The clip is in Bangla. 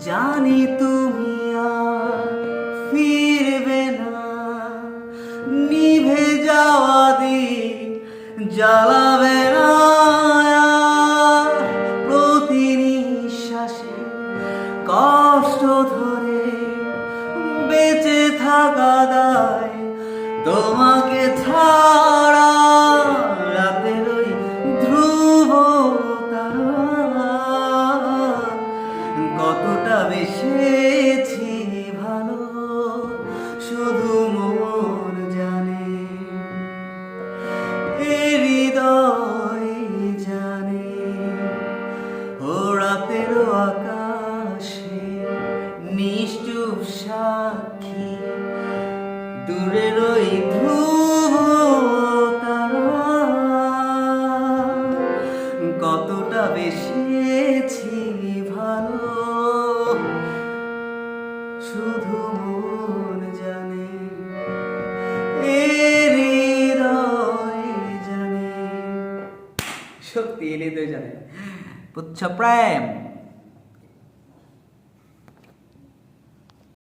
জানি তুমি আর ফিরবে না, নিভে যাওয়া দিন জ্বালাবে না আর। প্রতি নিঃশ্বাসে কষ্ট ধরে বেঁচে থাকা দায় তোমাকে ছাড়া। রাতের ওই ধ্রুব তারা কতটা বেসেছি ভালো শুধু মন জানে, এ হৃদয় জানে। ও রাতের আকাশে নিষ্ঠুর সাক্ষী দূরের ওই ধ্রুব তারা কতটা বেসেছি ভালো শুধু মন জানে, এ হৃদয় জানে। সত্যি হৃদয় জানে। পুচ্ছ প্রেম।